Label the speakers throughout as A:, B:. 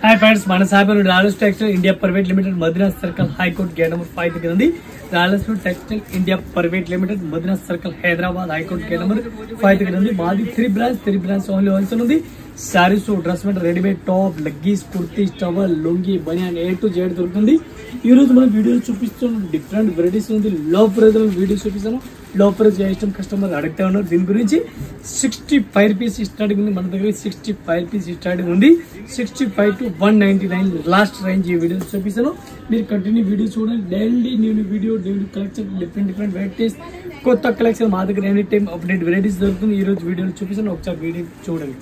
A: हाय friends मन साहब Royals Textile India Private Limited Madina circle high court gate number 5 దగ్గర ఉంది Royals Textile India Private Limited Madina circle Hyderabad high court gate number 5 దగ్గర ఉంది మాది 3 బ్రాంచ్ ఓన్లీ హోల్సేల్ ఉంది sarees dress material readymade top leggings kurtis towel lungi banian A to Z దొరుకుతుంది ఈ రోజు మనం వీడియోలో చూపిస్తున్న డిఫరెంట్ వెరైటీస్ ఉంది లో ప్రైస్ లో వీడియో చూపిస్తాను లో ప్రైస్ ఐటమ్ కస్టమర్ అడుగుతా ఉన్నారు దీని గురించి 65 రూపీస్ స్టార్టింగ్ ఉంది మన దగ్గర 65 రూపీస్ స్టార్టింగ్ ఉంది 65 to 199 లాస్ట్ రేంజ్ ఈ వీడియో చూపిస్తాను మీరు కంటిన్యూ వీడియో చూడండి daily new video daily collection different varieties కొత్త కలెక్షన్ మా దగ్గర ఎనీ టైం అప్డేట్ వెరైటీస్ దొరుకుతుంది ఈ రోజు వీడియోలో చూపిస్తాను ఒకసారి వీడియో చూడండి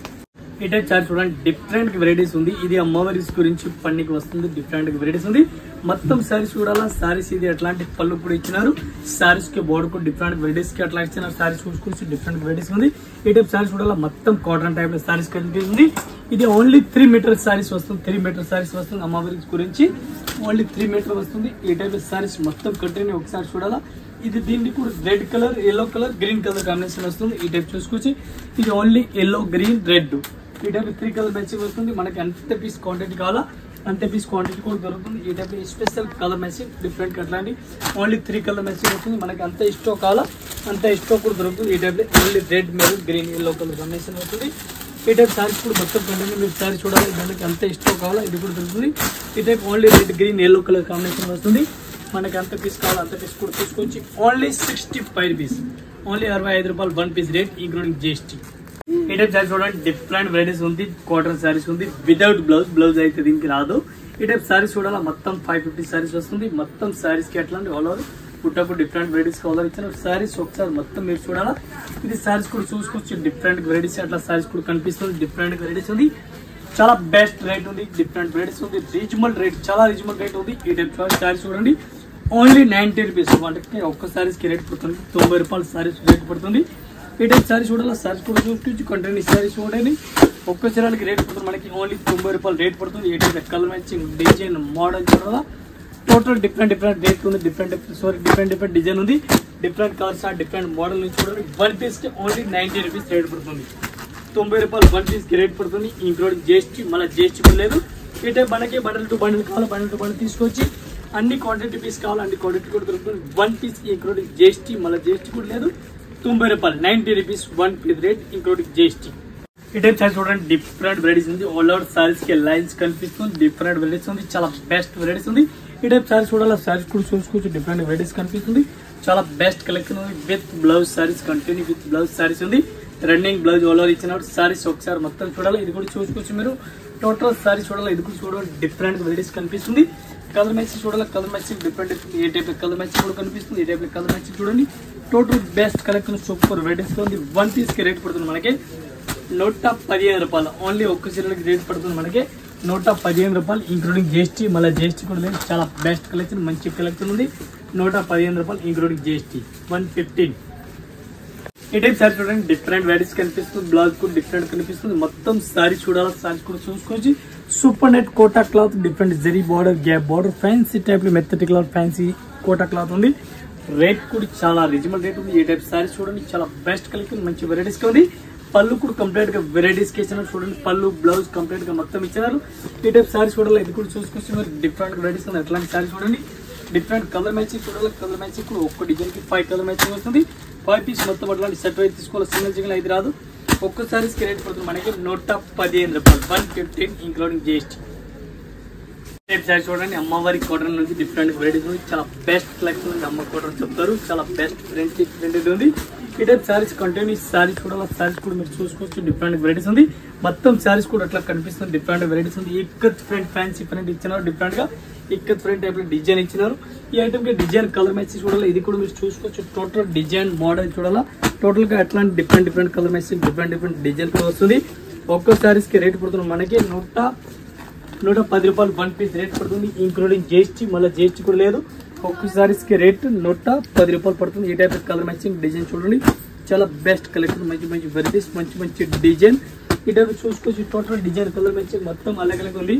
A: ఈ టైప్ చార్ట్ చూడండి డిఫరెంట్ వెరైటీస్ ఉంది ఇది అమ్మవారిస్ గురించి పండుగ వస్తుంది డిఫరెంట్ వెరైటీస్ ఉంది మొత్తం సారీస్ చూడాలా సారీస్ ఇది ఎట్లాంటి పళ్ళు కూడా ఇచ్చినారు సారీస్ కి బోర్డు కూడా డిఫరెంట్ వెరైటీస్ కి అట్లా ఇచ్చినారు సారీస్ చూసుకొచ్చి డిఫరెంట్ వెరైటీస్ ఉంది ఈ టైప్ సారీస్ చూడాలా మొత్తం కాటన్ టైప్ లో సారీస్ కనిపిస్తుంది ఇది ఓన్లీ 3 మీటర్ సారీస్ వస్తుంది 3 మీటర్ సారీస్ వస్తుంది అమ్మవారిస్ గురించి ఓన్లీ 3 మీటర్ వస్తుంది ఈ టైప్ సారీస్ మొత్తం కంటిన్యూ ఒకసారి చూడాలా ఇది దీనికి కూడా red colour yellow colour green colour combination వస్తుంది ఈ టైప్ చూసుకొచ్చి ఇది ఓన్లీ ఎల్లో గ్రీన్ రెడ్ ఈ టైప్ 3 కలర్ మ్యాచింగ్ వస్తుంది మనకి ఎంత పీస్ క్వాంటిటీ కావాలా అంతే పీస్ క్వాంటిటీ కూడా దొరుకుతుంది ఈ type special colour matching different అట్లాంటి ఓన్లీ 3 కలర్ మ్యాచింగ్ వస్తుంది మనకి అంత ఇష్టం కావాలా అంత ఇష్టం కూడా దొరుకుతుంది ఈ type only red maroon green yellow colour combination వస్తుంది ఈ టైప్ సారీస్ కూడా మొత్తం కంటిన్యూ మీరు సారీ చూడాలి దానికి అంత ఇష్టం కావాలా ఇది కూడా దొరుకుతుంది ఈ type only red green yellow colour combination వస్తుంది మనకి అంత పీస్ కావాలా అంత పీస్ కూడా తీసుకొచ్చి ఓన్లీ 65 రూపీస్ ఓన్లీ 65 రూపాయలు 1 పీస్ రేట్ ఇంక్లూడింగ్ జిఎస్టీ ఈ టైప్ సారీ చూడండి డిఫరెంట్ వెరైటీస్ ఉంది కాటన్ సారీస్ ఉంది వితౌట్ బ్లౌజ్ అయితే దీనికి రాదు ఈ టైప్ సారీస్ చూడాలా మొత్తం 550 సారీస్ వస్తుంది మొత్తం సారీస్ కి ఎట్లాంటి ఆల్ ఓవర్ పుట్టకు డిఫరెంట్ వెరైటీస్ కలర్ ఇచ్చిన సారీస్ ఒకసారి మొత్తం మీరు చూడాలా ఇది సారీస్ కూడా చూసుకోవచ్చు డిఫరెంట్ వెరైటీస్ అట్లా సారీస్ కూడా కనిపిస్తుంది డిఫరెంట్ వెరైటీస్ ఉంది చాలా బెస్ట్ రేట్ ఉంది డిఫరెంట్ వెరైటీస్ ఉంది రీజనబుల్ రేట్ చాలా రీజనబుల్ రేట్ ఉంది ఈ టైప్ సారీస్ చూడండి ఓన్లీ 90 రూపీస్ అంటే ఒక్క సారీస్ కి రేట్ పడుతుంది 90 రూపాయలు సారీస్ రేట్ పడుతుంది ఈ టైప్ సారీస్ చూడాలి సారీస్ కూడా చూసుకోవచ్చు కంటిన్యూ సారీస్ చూడండి ఒక్క చీరలకి రేట్ పడుతుంది మనకి ఓన్లీ 90 రూపాయలు రేట్ పడుతుంది ఈ type colour matching design model చూడాలా టోటల్ డిఫరెంట్ రేట్ ఉంది డిఫరెంట్ డిజైన్ ఉంది డిఫరెంట్ కలర్స్ డిఫరెంట్ మోడల్ నుంచి చూడండి 1 పీస్ కి ఓన్లీ 90 రూపీస్ రేట్ పడుతుంది 90 రూపాయలు 1 పీస్ కి రేట్ పడుతుంది ఇంక్లూడింగ్ జిఎస్టీ మళ్ళీ జిఎస్టీ కూడా లేదు ఈ టైప్ మనకి బండిల్ టు బండిల్ కావాలి బండిల్ టు బండిల్ తీసుకొచ్చి అన్ని క్వాంటిటీ పీస్ కావాలి అన్ని క్వాంటిటీ కూడా దొరుకుతుంది 1 పీస్ ఇంక్లూడింగ్ జిఎస్టీ మళ్ళీ జిఎస్టీ కూడా లేదు 90 రూపాయలు 90 rupees 1 piece rate including GST ఈ టైప్ సారీస్ చూడండి డిఫరెంట్ వెరైటీస్ ఉంది ఆల్ ఓవర్ సారీస్ కి లైన్స్ కనిపిస్తుంది డిఫరెంట్ వెరైటీస్ ఉంది చాలా బెస్ట్ వెరైటీస్ ఉంది ఈ టైప్ సారీస్ చూడాలి సారీస్ కూడా చూసుకోవచ్చు డిఫరెంట్ వెరైటీస్ కనిపిస్తుంది చాలా బెస్ట్ కలెక్షన్ ఉంది with blouse saris continue with blouse saris ఉంది రన్నింగ్ బ్లౌజ్ ఆల్ ఓవర్ ఇచ్చిన సారీస్ ఒకసారి మొత్తం చూడాలి ఇది కూడా చూసుకోవచ్చు మీరు టోటల్ సారీస్ చూడాలి ఇది కూడా చూడాలి డిఫరెంట్ వెరైటీస్ కనిపిస్తుంది కలర్ మ్యాచింగ్ చూడాలి కలర్ మ్యాచింగ్ డిఫరెంట్ ఏ టైప్ కలర్ మ్యాచింగ్ కూడా కనిపిస్తుంది ఈ టైప్ కలర్ మ్యాచింగ్ చూడండి total best collection super varieties ఉంది 1 పీస్ కి రేట్ పడుతుంది మనకి 115 రూపాయలు ఓన్లీ ఒక్క చీరలకి రేట్ పడుతుంది మనకి 115 రూపాయలు ఇంక్లూడింగ్ జిఎస్టీ మళ్ళీ జిఎస్టీ కూడా లేదు చాలా బెస్ట్ కలెక్షన్ మంచి కలెక్షన్ ఉంది 115 రూపాయలు ఇంక్లూడింగ్ జిఎస్టీ 115 ఈ టైప్ సారీ చూడండి డిఫరెంట్ వెరైటీస్ కనిపిస్తుంది బ్లౌజ్ కూడా డిఫరెంట్ కనిపిస్తుంది మొత్తం సారీ చూడాలి సారీ కూడా చూసుకోవచ్చు super net Kota cloth different zari border gap border fancy type లో మెత్తటి క్లాత్ ఫ్యాన్సీ కోటా క్లాత్ ఉంది రేట్ కూడా చాలా రీజనబుల్ రేట్ ఉంది ఈ టైప్ సారీస్ చూడండి చాలా బెస్ట్ కలెక్షన్ మంచి వెరైటీస్ గా ఉంది పళ్ళు కూడా కంప్లీట్ గా వెరైటీస్ కి ఇచ్చినారు చూడండి పళ్ళు బ్లౌజ్ కంప్లీట్ గా మొత్తం ఇచ్చినారు ఈ టైప్ సారీస్ చూడాలి ఇది కూడా చూసుకొచ్చి మీరు డిఫరెంట్ వెరైటీస్ ఉంది అట్లాంటి సారీస్ చూడండి డిఫరెంట్ కలర్ మ్యాచింగ్ చూడాలి కలర్ మ్యాచింగ్ కూడా ఒక్క డిజైన్ కి 5 కలర్ మ్యాచింగ్ వస్తుంది 5 పీస్ మొత్తం అట్లాంటి సెట్ వైజ్ తీసుకోవాలి సింగిల్ సింగిల్ అయితే రాదు ఒక్క సారీస్ కి రేట్ పడుతుంది మనకి 115 రూపాయలు 115 ఇంక్లూడింగ్ జిఎస్టీ టైప్ సారీ చూడండి అమ్మవారి కాటన్ నుంచి డిఫరెంట్ వెరైటీస్ ఉంది చాలా బెస్ట్ కలెక్షన్ ఉంది అమ్మ కాటన్ చెప్తారు చాలా బెస్ట్ ప్రింటెడ్ ఉంది ఈ టైప్ సారీస్ కంటిన్యూ సారీస్ చూడాలి సారీస్ కూడా మీరు చూసుకోవచ్చు డిఫరెంట్ వెరైటీస్ ఉంది మొత్తం సారీస్ కూడా అట్లా కనిపిస్తుంది డిఫరెంట్ వెరైటీస్ ఉంది ఇక్కత్ ఫ్రంట్ ఫ్యాన్సీ ఫ్రంట్ ఇచ్చినారు డిఫరెంట్ గా ఇక్కత్ ఫ్రంట్ టైప్ డిజైన్ ఇచ్చినారు ఈ ఐటమ్ కి డిజైన్ కలర్ మ్యాచింగ్ చూడాలి ఇది కూడా మీరు చూసుకోవచ్చు టోటల్ డిజైన్ మోడల్ చూడాలా టోటల్ గా అట్లాంటి different colour matching different design కూడా వస్తుంది ఒక్క సారీస్ కి రేట్ పడుతుంది మనకి 110 రూపాయలు 1 పీస్ రేట్ పడుతుంది ఇంక్లూడింగ్ జిఎస్టీ మళ్ళీ జిఎస్టీ కూడా లేదు ఒక్క సారీస్ కి రేట్ 110 రూపాయలు పడుతుంది ఈ టైప్ కలర్ మ్యాచింగ్ డిజైన్ చూడండి చాలా బెస్ట్ కలెక్షన్ మంచి వెరైటీస్ మంచి డిజైన్ ఈ టైప్ చూసుకోవచ్చు టోటల్ డిజైన్ కలర్ మ్యాచింగ్ మొత్తం అలాగే ఉంది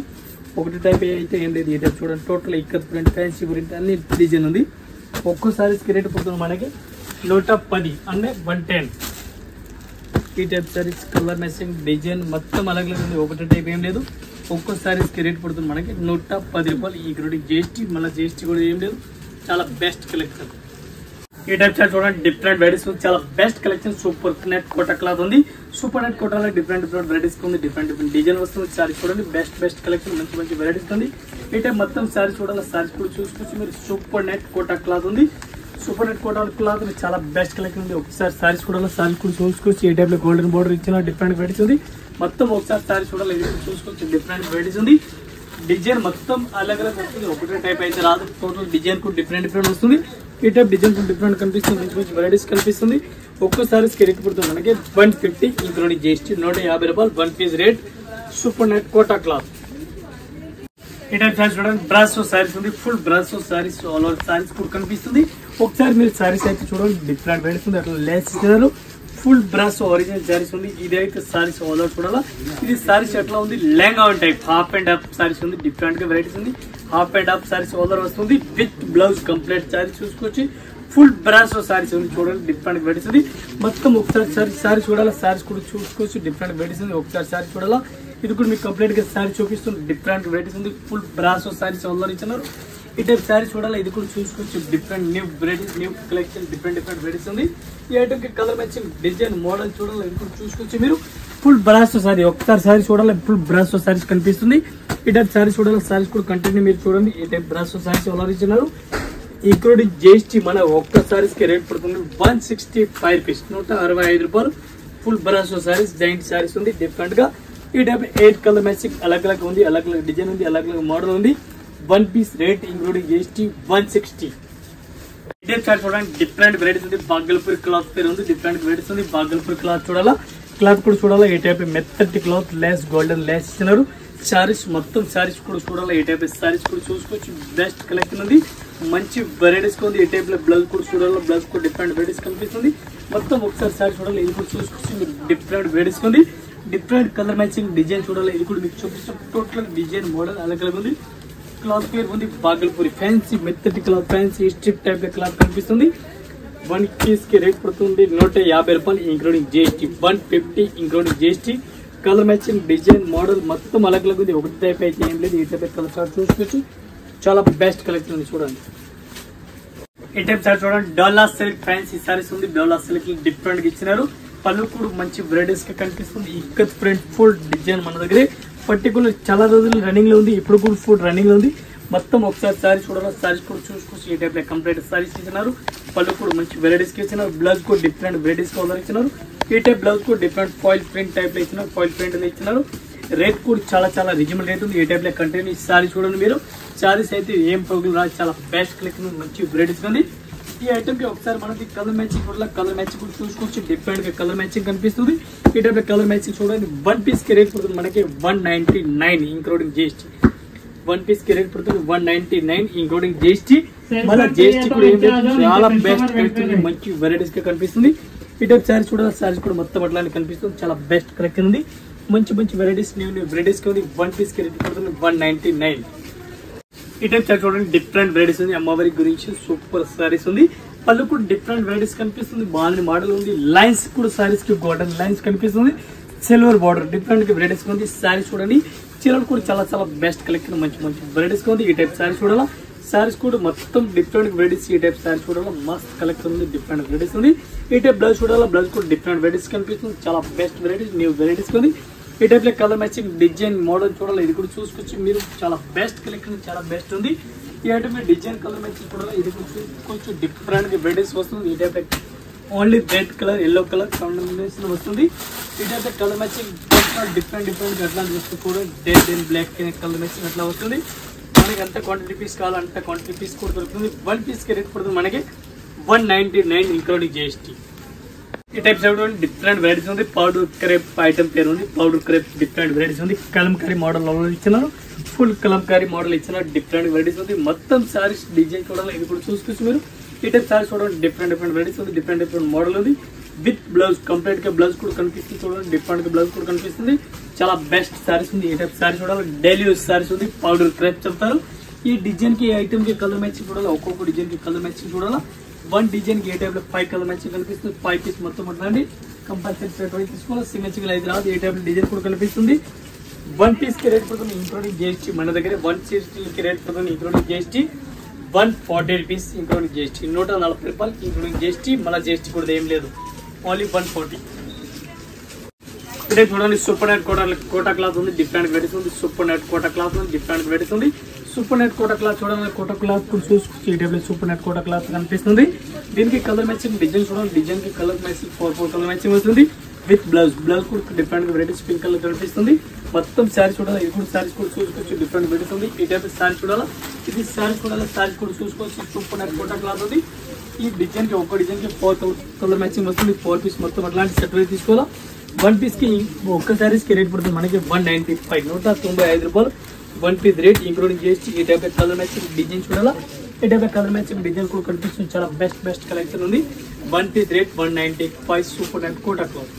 A: ఒకటి టైప్ అయితే ఏం లేదు ఈ టైప్ చూడండి టోటల్ ఇక్కత్ ప్రింట్ ఫ్యాన్సీ గురించి అన్ని డిజైన్ ఉంది ఒక్క సారీస్ కి రేట్ పడుతుంది మనకి 110 అంటే 110 ఈ type saris colour matching design మొత్తం అలాగే ఉంది ఒకటి టైప్ ఏం లేదు ఒక్కో సారీస్ కి రేట్ పడుతుంది మనకి 110 రూపాయలు, ఇంక్లూడింగ్ జిఎస్టీ. మళ్ళీ జిఎస్టీ కూడా ఏం లేదు, చాలా బెస్ట్ కలెక్షన్. ఈ టైప్ చార్ట్ చూడండి, డిఫరెంట్ వెరైటీస్ చాలా best collection. Super net Kota cloth ఉంది, సూపర్ నెట్ కోటాలో డిఫరెంట్ వెరైటీస్ ఉంది, డిఫరెంట్ డిజైన్ వస్తుంది. సారీస్ చూడండి, బెస్ట్ కలెక్షన్, మంచి వెరైటీస్ ఉంది. ఈ టైప్ మొత్తం సారీస్ చూడాలి, సారీస్ కూడా చూసుకోవచ్చు మీరు. సూపర్ నెట్ కోటా క్లాత్ ఉంది, సూపర్ నెట్ కోటా క్లాత్ చాలా బెస్ట్ కలెక్షన్ ఉంది. ఒకసారి సారీస్ కూడా చూసుకోవచ్చు. ఈ టైప్ లో గోల్డెన్ బోర్డర్ ఇచ్చిన డిఫరెంట్ వెరైటీస్ ఉంది. మొత్తం ఒకసారి సారీస్ చూడాలి, ఇది చూసుకోవచ్చు. డిఫరెంట్ వెరైటీస్ ఉంది. డిజైన్ మొత్తం అలగ్ వస్తుంది, ఒకటే టైప్ అయితే రాదు. టోటల్ డిజైన్ కూడా డిఫరెంట్ వస్తుంది. ఈ టైప్ డిజైన్ కూడా డిఫరెంట్ కనిపిస్తుంది, మంచి వెరైటీస్ కనిపిస్తుంది. ఒక్కసారి రేట్ పడుతుంది మనకి 150 ఇంక్లూడింగ్ జిఎస్టీ. 150 రూపాయలు 1 piece rate. Super net Kota cloth. ఈ టైప్ సారీస్ చూడండి, బ్రాసో సారీస్ ఉంది, full brasso sarees, all over sarees కూడా కనిపిస్తుంది. ఒకసారి మీరు సారీస్ అయితే చూడండి, డిఫరెంట్ వెరైటీస్ ఉంది. అట్లా లేస్ ఇచ్చినారు, ఫుల్ బ్రాసో ఒరిజినల్ సారీస్ ఉంది. ఇది అయితే సారీస్ ఆల్ ఓవర్ చూడాలా. ఇది సారీస్ ఎట్లా ఉంది, lehenga type half and half saris ఉంది, డిఫరెంట్ గా వెరైటీస్ ఉంది. Half and half saris all over వస్తుంది, విత్ బ్లౌజ్ కంప్లీట్ సారీస్ చూసుకోవచ్చు. ఫుల్ బ్రాసో సారీస్ ఉంది, చూడండి డిఫరెంట్ వెరైటీస్ ఉంది. మొత్తం ఒకసారి సారీ చూడాలా, సారీస్ కూడా చూసుకోవచ్చు. డిఫరెంట్ వెరైటీస్ ఉంది, ఒకసారి సారీ చూడాలా. ఇది కూడా మీకు కంప్లీట్ గా సారీ చూపిస్తుంది, డిఫరెంట్ వెరైటీస్ ఉంది. Full brasso sarees all over ఇచ్చినారు. ఈ టైప్ సారీ చూడాలి, ఇది కూడా చూసుకోవచ్చు. Different new varieties, new collection, different varieties ఉంది. ఈ ఐటమ్ కి కలర్ మ్యాచింగ్ డిజైన్ మోడల్ చూడాలి, ఇది కూడా చూసుకోవచ్చు మీరు. ఫుల్ బ్రాసో సారీ, ఒకసారి సారీ చూడాలి, ఫుల్ బ్రాసో సారీస్ కనిపిస్తుంది. ఈ టైప్ సారీ చూడాలి, సారీస్ కూడా కంటిన్యూ మీరు చూడండి. ఈ type brasso sarees all over ఇచ్చినారు. ఇంక్లూడింగ్ జిఎస్టీ మన ఒక్క సారీస్ కి రేట్ పడుతుంది 165 రూపీస్, 165 రూపాయలు. Full brasso saris, joint saris ఉంది, డిఫరెంట్ గా. ఈ టైప్ 8 కలర్ మ్యాచింగ్ అలగ్ ఉంది, అలగ్ డిజైన్ ఉంది, అలగ్ మోడల్ ఉంది. 1 పీస్ రేట్ ఇంక్లూడింగ్ జిఎస్టీ 160. ఇదే చార్ట్ చూడండి, డిఫరెంట్ వెరైటీస్ ఉంది. బాగల్పూర్ క్లాత్ పేరు ఉంది, డిఫరెంట్ వెరైటీస్ ఉంది. బాగల్పూర్ క్లాత్ చూడాలా, క్లాత్ కూడా చూడాలా. ఈ టైప్ మెత్తటి క్లాత్, లేస్ గోల్డెన్ లేస్ ఇచ్చినారు. సారీస్ మొత్తం సారీస్ కూడా చూడాలా. ఈ టైప్ సారీస్ కూడా చూసుకోవచ్చు. బెస్ట్ కలెక్షన్ ఉంది, మంచి వెరైటీస్ ఉంది. ఈ టైప్ లో బ్లౌజ్ కూడా చూడాలి, బ్లౌజ్ కూడా డిఫరెంట్ వెరైటీస్ కనిపిస్తుంది. మొత్తం ఒకసారి సారీ చూడాలి, ఇది కూడా చూసుకోవచ్చు. డిఫరెంట్ వెరైటీస్ ఉంది, డిఫరెంట్ కలర్ మ్యాచింగ్ డిజైన్ చూడాలి. ఇది కూడా మీకు చూపిస్తాం. టోటల్ డిజైన్ మోడల్ అలగ్ ఉంది. క్లాత్ పేరు ఉంది బాగల్పూరి, ఫ్యాన్సీ మెత్తటి క్లాత్, ఫ్యాన్సీ స్ట్రిప్ టైప్ గా క్లాత్ కనిపిస్తుంది. 1 పీస్ కి రేట్ పడుతుంది 150 రూపాయలు including GST. 150 including GST. Colour matching design model మొత్తం అలగ్ ఉంది, ఒకటి టైప్ అయితే ఏం లేదు. ఈ టైప్ కలర్ చార్ట్ చూసుకోవచ్చు. చాలా బెస్ట్ కలెక్షన్ ఉంది, చూడండి. ఈ టైప్ చార్ట్ చూడండి, డోలా సిల్క్ ఫ్యాన్సీ సారీస్ ఉంది. డోలా సిల్క్ డిఫరెంట్ గా ఇచ్చినారు. పళ్ళు కూడా మంచి వెరైటీస్ గా కనిపిస్తుంది. ఇక్కత్ ప్రింట్ ఫుల్ డిజైన్ మన దగ్గర పర్టికులర్ చాలా రోజులు రన్నింగ్ లో ఉంది, ఇప్పుడు కూడా ఫుల్ రన్నింగ్ లో ఉంది. మొత్తం ఒకసారి సారీ చూడాలి, సారీస్ కూడా చూసుకోవచ్చు. ఈ టైప్ లో కంప్లీట్ సారీస్ ఇచ్చినారు. పళ్ళు కూడా మంచి వెరైటీస్ కి ఇచ్చినారు. బ్లౌజ్ కూడా డిఫరెంట్ వెరైటీస్ కలర్ ఇచ్చినారు. ఈ టైప్ బ్లౌజ్ కూడా డిఫరెంట్ ఫాయిల్ ప్రింట్ టైప్ లో ఇచ్చినారు, ఫాయిల్ ప్రింట్ ఇచ్చినారు. రేట్ కూడా చాలా రీజనబుల్ రేట్ ఉంది. ఈ టైప్ లో కంటిన్యూ సారీ చూడండి మీరు. సారీస్ అయితే ఏం ప్రోగ్రామ్ రాదు, చాలా బెస్ట్ కలెక్షన్, మంచి వెరైటీస్ ఉంది. ఈ ఐటమ్ కి ఒకసారి మనకి కలర్ మ్యాచింగ్ కూడా చూసుకోవచ్చు. డిఫరెంట్ గా కలర్ మ్యాచింగ్ కనిపిస్తుంది. ఈ టైప్ లో కలర్ మ్యాచింగ్ చూడండి. 1 పీస్ కి రేట్ పడుతుంది మనకి 199 ఇంక్లూడింగ్ జిఎస్టీ. 1 పీస్ కి రేట్ పడుతుంది 199 ఇంక్లూడింగ్ జిఎస్టీ. మళ్ళీ జిఎస్టీ కూడా ఏం లేదు, చాలా బెస్ట్ కలెక్షన్, మంచి వెరైటీస్ గా కనిపిస్తుంది. ఈ టైప్ సారీస్ చూడాలి, సారీస్ కూడా మొత్తం అట్లానే కనిపిస్తుంది. చాలా బెస్ట్ కలెక్షన్ ఉంది, మంచి వెరైటీస్, న్యూ వెరైటీస్ కి ఉంది. 1 పీస్ కి రేట్ పడుతుంది 199. ఈ టైప్ చార్ట్ చూడండి, డిఫరెంట్ వెరైటీస్ ఉంది. అమ్మవారి గురించి సూపర్ సారీస్ ఉంది. పళ్ళు కూడా డిఫరెంట్ వెరైటీస్ కనిపిస్తుంది. బాగుంది మోడల్ ఉంది. లైన్స్ కూడా సారీస్ కి గోల్డెన్ లైన్స్ కనిపిస్తుంది. సిల్వర్ బార్డర్ డిఫరెంట్ వెరైటీస్ ఉంది. సారీస్ చూడండి, చీరలు కూడా చాలా బెస్ట్ కలెక్షన్, మంచి వెరైటీస్ ఉంది. ఈ టైప్ సారీస్ చూడాలా, సారీస్ కూడా మొత్తం డిఫరెంట్ వెరైటీస్. ఈ టైప్ సారీస్ చూడాలా, మస్త్ కలెక్షన్ ఉంది, డిఫరెంట్ వెరైటీస్ ఉంది. ఈ టైప్ బ్లౌజ్ చూడాలా, బ్లౌజ్ కూడా డిఫరెంట్ వెరైటీస్ కనిపిస్తుంది. చాలా బెస్ట్ వెరైటీస్, న్యూ వెరైటీస్ ఉంది. ఈ టైప్ లో కలర్ మ్యాచింగ్ డిజైన్ మోడల్ చూడాలి, ఇది కూడా చూసుకోవచ్చు మీరు. చాలా బెస్ట్ కలెక్షన్, చాలా బెస్ట్ ఉంది. ఈ ఐటమ్ డిజైన్ కలర్ మ్యాచింగ్ చూడాలి, ఇది కూడా చూసుకోవచ్చు. డిఫరెంట్ గా వెరైటీస్ వస్తుంది. ఈ type only red colour, yellow colour combination వస్తుంది. ఈ టైప్ కలర్ మ్యాచింగ్ డిఫరెంట్ అట్లా చూసుకో. Red and black colour matching అట్లా వస్తుంది. మనకి ఎంత క్వాంటిటీ పీస్ కావాలంటే క్వాంటిటీ పీస్ కూడా దొరుకుతుంది. 1 పీస్ కి రేట్ పడుతుంది మనకి 199 ఇంక్లూడింగ్ జిఎస్టీ. ఈ టైప్ చూడండి, డిఫరెంట్ వెరైటీస్ ఉంది. పౌడర్ క్రేప్ ఐటమ్ పేరు ఉంది. పౌడర్ క్రేప్ డిఫరెంట్ వెరైటీస్ ఉంది. కలంకారీ మోడల్ ఇచ్చినారు, ఫుల్ కలంకారీ మోడల్ ఇచ్చినారు. డిఫరెంట్ వెరైటీస్ ఉంది. మొత్తం సారీస్ డిజైన్ చూడాలి, ఇది కూడా చూసుకోవచ్చు మీరు. ఈ టైప్ సారీస్ చూడండి, డిఫరెంట్ వెరైటీస్ ఉంది. డిఫరెంట్ మోడల్ ఉంది. విత్ బ్లౌజ్ కంప్లీట్ గా బ్లౌజ్ కూడా కనిపిస్తుంది. చూడండి, డిఫరెంట్ గా బ్లౌజ్ కూడా కనిపిస్తుంది. చాలా బెస్ట్ సారీస్ ఉంది. ఈ టైప్ సారీ చూడాలి, డైలీ యూజ్ సారీస్ ఉంది. పౌడర్ క్రేప్ చెప్తారు. ఈ డిజైన్ కి ఐటమ్ కి కలర్ మ్యాచింగ్ చూడాలి, ఒక్కొక్క డిజైన్ కి కలర్ మ్యాచింగ్ చూడాలా. 1 డిజైన్ కి ఏ టైప్ లో 5 కలర్ మ్యాచింగ్ కనిపిస్తుంది. 5 పీస్ మొత్తం అట్లాంటి కంపల్సరీ సెట్ వైజ్ తీసుకోవాలి. సిమెట్రికల్ అయితే రాదు. ఏ టైప్ డిజైన్ కూడా కనిపిస్తుంది. 1 పీస్ కి రేట్ పడుతుంది ఇంక్లూడింగ్ GST. మన దగ్గర 1 పీస్ కి రేట్ పడుతుంది including GST 140 rupees including GST. 140 రూపాయలు ఇంక్లూడింగ్ GST. మళ్ళీ GST కూడా ఏం లేదు, ఓన్లీ 140. ఇదే చూడండి సూపర్ నెట్ కోటా క్లాత్ ఉంది, డిఫరెంట్ వెరైటీస్ ఉంది. సూపర్ నెట్ కోటా క్లాత్ ఉంది, డిఫరెంట్ వెరైటీస్ ఉంది. సూపర్ నెట్ కోటా క్లాత్ చూడండి, కోటా క్లాత్ చూసుకోవచ్చు. ఈ type super net Kota cloth కనిపిస్తుంది. దీనికి కలర్ మ్యాచింగ్ డిజైన్ చూడండి, డిజైన్ కి కలర్ మ్యాచింగ్ 4 కలర్ మ్యాచింగ్ వస్తుంది విత్ బ్లౌజ్. బ్లౌజ్ కూడా డిఫరెంట్ వెరైటీస్ పింక్ కలర్ కనిపిస్తుంది. మొత్తం శారీ చూడాలి, ఇది కూడా శారీస్ కూడా చూసుకోవచ్చు, డిఫరెంట్ వెరైటీస్ ఉంది. ఈ టైప్ శారీ చూడాలా, ఇది శారీ చూడాలా, శారీస్ కూడా చూసుకోవచ్చు. సూపర్ నెట్ కోటా క్లాత్ ఉంది. ఈ డిజైన్ కి ఒక డిజైన్ కి 4 కలర్ మ్యాచింగ్ వస్తుంది. 4 పీస్ మొత్తం అట్లాంటి సెట్ అయితే తీసుకోవాలా. 1 పీస్ కి ఒక్క శారీస్ కి రేట్ పడుతుంది మనకి 195, 195 రూపాయలు 1 పీస్ రేట్ ఇంక్లూడింగ్ GST. ఈ టైప్ కలర్ మ్యాచింగ్ డిజైన్ చూడాలా, ఈ టైప్ కలర్ మ్యాచింగ్ డిజైన్ కూడా కనిపిస్తుంది. చాలా బెస్ట్ కలెక్షన్ ఉంది. 1 piece rate 195 super net Kota cloth.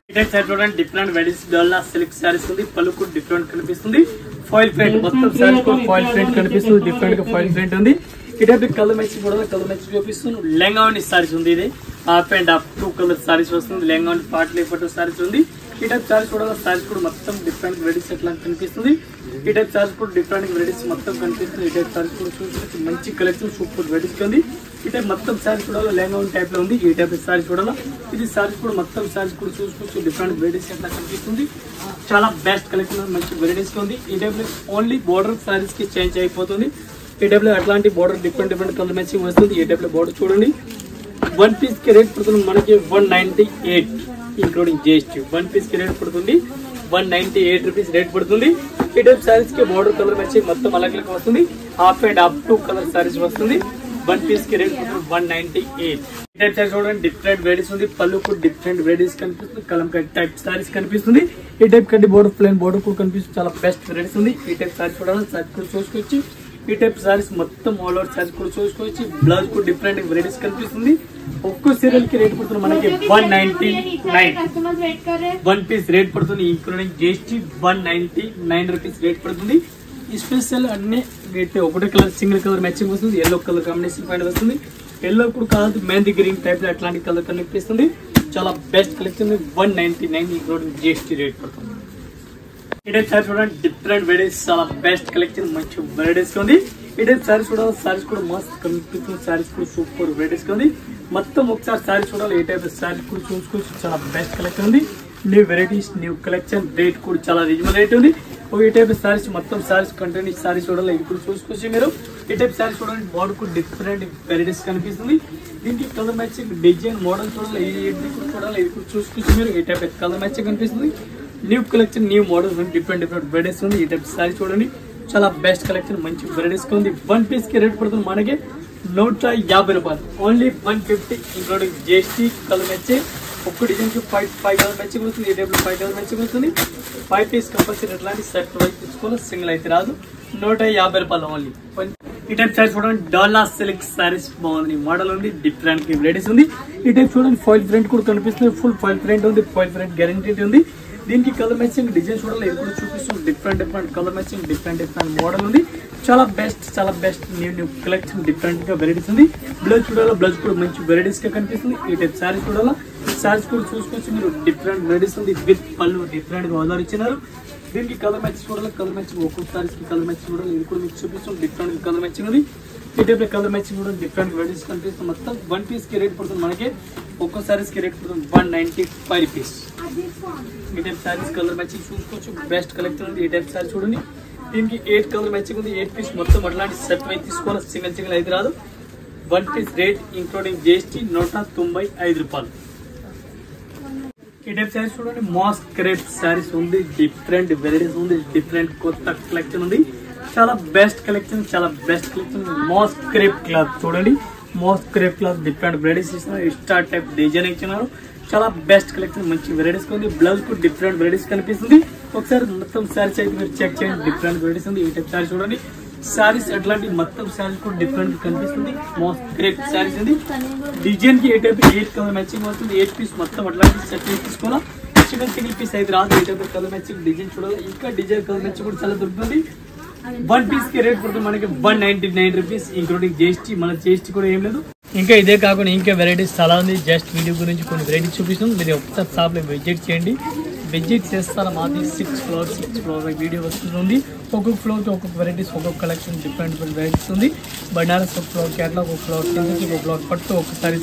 A: ఈ టైప్ సైడ్ చూడండి different varieties Dola silk sarees ఉంది. పళ్ళు కూడా డిఫరెంట్ కనిపిస్తుంది. ఫాయిల్ ప్రింట్ మొత్తం శారీస్ కూడా ఫాయిల్ ప్రింట్ కనిపిస్తుంది, డిఫరెంట్ గా ఫాయిల్ ప్రింట్ ఉంది. ఈ టైప్ కలర్ మ్యాచింగ్ కూడా కలర్ మ్యాచింగ్ చూపిస్తుంది. లెహంగా శారీస్ ఉంది, ఇది half and half 2 colour saris వస్తుంది. లెహంగా పార్టీ పట్టు శారీస్ ఉంది. ఈ టైప్ శారీస్ కూడా శారీస్ కూడా మొత్తం డిఫరెంట్ వెరైటీస్ ఎట్లా కనిపిస్తుంది. ఈ టైప్ శారీస్ కూడా డిఫరెంట్ వెరైటీస్ మొత్తం కనిపిస్తుంది. ఈ టైప్ శారీస్ కూడా చూసి మంచి కలెక్షన్ సూపర్ వెరైటీస్ ఉంది. ఈ టైప్ మొత్తం శారీస్ కూడా లెహంగా టైప్ లో ఉంది. ఈ టైప్ శారీస్ కూడా ఇది శారీస్ కూడా మొత్తం శారీస్ కూడా చూసుకోవచ్చు, డిఫరెంట్ వెరైటీస్ ఎట్లా కనిపిస్తుంది. చాలా బెస్ట్ కలెక్షన్ మంచి వెరైటీస్ ఉంది. ఈ టైప్ లో ఓన్లీ బోర్డర్ శారీస్ కి చేంజ్ అయిపోతుంది. ఈ టైప్ లో అట్లాంటి బోర్డర్ డిఫరెంట్ కలర్ మ్యాచింగ్ వస్తుంది. ఈ టైప్ లో బోర్డర్ చూడండి. 1 పీస్ కి రేట్ పడుతుంది మనకి 198 ఇంక్లూడింగ్ GST. 1 పీస్ కి రేట్ పడుతుంది 198 రూపీస్ రేట్ పడుతుంది. ఈ టైప్ శారీస్ కి బోర్డర్ కలర్ మ్యాచింగ్ మొత్తం అలాగే వస్తుంది. Half and half 2 colour saris వస్తుంది. 1 పీస్ కి రేట్ పడుతుంది 198. ఈ టైప్ శారీస్ చూడండి డిఫరెంట్ వెరైటీస్ ఉంది. పళ్ళు కూడా డిఫరెంట్ వెరైటీస్ కనిపిస్తుంది. కలంకారీ టైప్ శారీస్ కనిపిస్తుంది. ఈ టైప్ కంటే బోర్డర్ ప్లెయిన్ బోర్డర్ కూడా కనిపిస్తుంది. చాలా బెస్ట్ వెరైటీస్ ఉంది. ఈ టైప్ శారీస్ చూడాలి, శారీ కూడా చూసుకోవచ్చు. ఈ టైప్ శారీస్ మొత్తం ఆల్ ఓవర్ శారీస్ కూడా చూసుకోవచ్చు. బ్లౌజ్ కూడా డిఫరెంట్ వెరైటీస్ కనిపిస్తుంది. ఒక్కో సీరియల్ కి రేట్ పడుతుంది మనకి 199. 1 పీస్ రేట్ పడుతుంది ఇంక్లూడింగ్ GST 199 రూపీస్ రేట్ పడుతుంది. ఈ స్పెషల్ అన్ని అయితే ఒకటే కలర్ సింగిల్ కలర్ మ్యాచింగ్ వస్తుంది. ఎల్లో కలర్ కాంబినేషన్ పైన వస్తుంది. ఎల్లో కూడా కాదు మెహందీ గ్రీన్ టైప్ లో అట్లాంటి కలర్ కనిపిస్తుంది. చాలా best collection 199 including GST rate పడుతుంది. ఈ టైప్ సారీ చూడండి డిఫరెంట్ వెరైటీస్ చాలా బెస్ట్ కలెక్షన్ మంచి వెరైటీస్ ఉంది. ఈ టైప్ సారీ చూడాలి, సారీస్ కూడా మస్త్ కనిపిస్తుంది. సారీస్ కూడా సూపర్ వెరైటీస్ ఉంది. మొత్తం ఒకసారి సారీ చూడాలి. ఈ టైప్ సారీ కూడా చూసుకోవచ్చు. చాలా బెస్ట్ కలెక్షన్ ఉంది. New varieties new collection rate కూడా చాలా రీజనబుల్ రేట్ ఉంది. ఈ టైప్ సారీస్ మొత్తం సారీస్ కంటెంట్ ఈ సారీ చూడాలి. ఇది కూడా చూసుకోవచ్చు మీరు. ఈ టైప్ సారీ చూడండి బోర్డర్ కూడా డిఫరెంట్ వెరైటీస్ కనిపిస్తుంది. దీనికి కలర్ మ్యాచింగ్ డిజైన్ మోడల్ చూడాలి. ఇది కూడా చూడాలి, ఇది కూడా చూసుకోవచ్చు మీరు. ఈ టైప్ కలర్ మ్యాచింగ్ కనిపిస్తుంది. New collection new model different varieties ఉంది. ఈ టైప్ సారీ చూడండి చాలా బెస్ట్ కలెక్షన్ మంచి వెరైటీస్ ఉంది. 1 పీస్ కి రేట్ పడుతుంది మనకి 150 రూపాయలు only 150 including GST. Colour matching ఒక్క డిజైన్ కి 5 కలర్ మ్యాచింగ్ వస్తుంది. ఈ టైప్ 5 కలర్ మ్యాచింగ్ వస్తుంది. 5 పీస్ కంపల్సరీ అట్లాంటి సెట్ వైజ్ తీసుకోవాలి, సింగిల్ అయితే రాదు. 150 రూపాయలు ఓన్లీ. ఈ టైప్ సారీస్ చూడండి డోలా సిల్క్ సారీస్ బాగుంది, మోడల్ ఉంది, డిఫరెంట్ వెరైటీస్ ఉంది. ఈ టైప్ చూడండి ఫాయిల్ ప్రింట్ కూడా కనిపిస్తుంది. ఫుల్ ఫాయిల్ ప్రింట్ ఉంది, ఫాయిల్ ప్రింట్ గ్యారంటీ ఉంది. దీనికి కలర్ మ్యాచింగ్ డిజైన్ చూడాలి, ఇది కూడా చూపిస్తుంది. Different colour matching different model ఉంది. చాలా బెస్ట్ న్యూ కలెక్షన్ డిఫరెంట్ గా వెరైటీస్ ఉంది. బ్లౌజ్ చూడాలా, బ్లౌజ్ కూడా మంచి వెరైటీస్ గా కనిపిస్తుంది. ఈ టైప్ సారీస్ చూడాలా, సారీస్ కూడా చూసుకోవచ్చు మీరు. డిఫరెంట్ వెరైటీస్ ఉంది విత్ పళ్ళు డిఫరెంట్ గా ఆర్డర్ ఇచ్చినారు. దీనికి కలర్ మ్యాచింగ్ చూడాలి, కలర్ మ్యాచింగ్ ఒక్కొక్క సారీస్ కి కలర్ మ్యాచింగ్ చూడాలి, ఇది కూడా మీకు చూపిస్తుంది. డిఫరెంట్ కలర్ మ్యాచింగ్ ఉంది. ఈ టైప్ కలర్ మ్యాచింగ్ కూడా డిఫరెంట్ వెరైటీస్ కనిపిస్తుంది. మొత్తం 1 పీస్ కి రేట్ పడుతుంది మనకి ఒక్కో సారీస్ కి రేట్ పడుతుంది 195 రూపీస్. ఈ టైప్ సారీస్ కలర్ మ్యాచింగ్ చూసుకోవచ్చు. బెస్ట్ కలెక్షన్ ఉంది. ఈ టైప్ సారీ చూడండి, దీనికి 8 కలర్ మ్యాచింగ్ ఉంది. 8 పీస్ మొత్తం అట్లాంటి సెట్ అయితే తీసుకోవాలి, సింగిల్ అయితే రాదు. 1 పీస్ రేట్ ఇంక్లూడింగ్ GST 195 రూపాయలు. ఈ టైప్ సారీస్ చూడండి మాస్క్ క్రేప్ సారీస్ ఉంది. డిఫరెంట్ వెరైటీస్ ఉంది, డిఫరెంట్ కొత్త కలెక్షన్ ఉంది. చాలా best collection mask crepe cloth చూడండి. Mask crepe cloth different varieties ఇస్తున్నారు. స్టార్ టైప్ డిజైన్ ఇచ్చినారు. చాలా బెస్ట్ కలెక్షన్ మంచి వెరైటీస్ ఉంది. బ్లౌజ్ కూడా డిఫరెంట్ వెరైటీస్ కనిపిస్తుంది. ఒకసారి మొత్తం సారీస్ అయితే మీరు చెక్ చేయండి. డిఫరెంట్ వెరైటీస్ ఉంది. ఈ టైప్ సారీ చూడండి, సారీస్ అట్లాంటి మొత్తం సారీస్ కూడా డిఫరెంట్ కనిపిస్తుంది. మాస్క్ క్రేప్ సారీస్ ఉంది. డిజైన్ కి 8 కలర్ మ్యాచింగ్ వస్తుంది. 8 పీస్ మొత్తం అట్లాంటి సెట్ తీసుకోవాలా, సింగిల్ పీస్ అయితే రాదు. 8 కలర్ మ్యాచింగ్ డిజైన్ చూడాలి. ఇంకా డిజైన్ కలర్ మ్యాచింగ్ కూడా చాలా దొరుకుతుంది. 1 పీస్ కి రేట్ పడుతుంది మనకి 199 రూపీస్ ఇంక్లూడింగ్ GST. మన GST కూడా ఏం లేదు. ఇంకా ఇదే కాకుండా ఇంకా వెరైటీస్ చాలా ఉంది. జస్ట్ వీడియో గురించి కొన్ని వెరైటీస్ చూపిస్తాం. మీరు ఒకసారి షాప్ లో విజిట్ చేయండి. విజిట్ చేస్తారా మాది 6 ఫ్లోర్ వీడియో వస్తుంది. ఒక్కొక్క ఫ్లోర్కి ఒక్కొక్క వెరైటీస్, ఒక్కొక్క కలెక్షన్ డిఫరెంట్ వెరైటీస్ ఉంది. బనారస్ ఒక ఫ్లోర్, కేరళ ఒక ఫ్లోర్, సింథటిక్ ఒక ఫ్లోర్, పట్టు ఒకసారి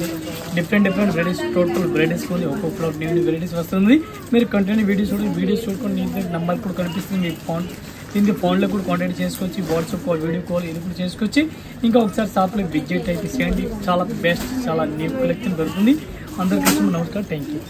A: డిఫరెంట్ వెరైటీస్, టోటల్ వెరైటీస్ ఉంది. ఒక్కొక్క ఫ్లోర్ న్యూ వెరైటీస్ వస్తుంది. మీరు కంటిన్యూ వీడియోస్ చూడుకొని నీ నెంబర్ కూడా కనిపిస్తుంది. మీ ఫోన్లో కూడా కాంటాక్ట్ చేసుకోవచ్చు. వాట్సాప్ కాల్, వీడియో కాల్ ఇది కూడా చేసుకోవచ్చు. ఇంకా ఒకసారి షాప్లో విజిట్ అయితే చేయండి. చాలా బెస్ట్, చాలా న్యూ కలెక్షన్ దొరుకుతుంది. అందరికీ నమస్కారం. Thank you.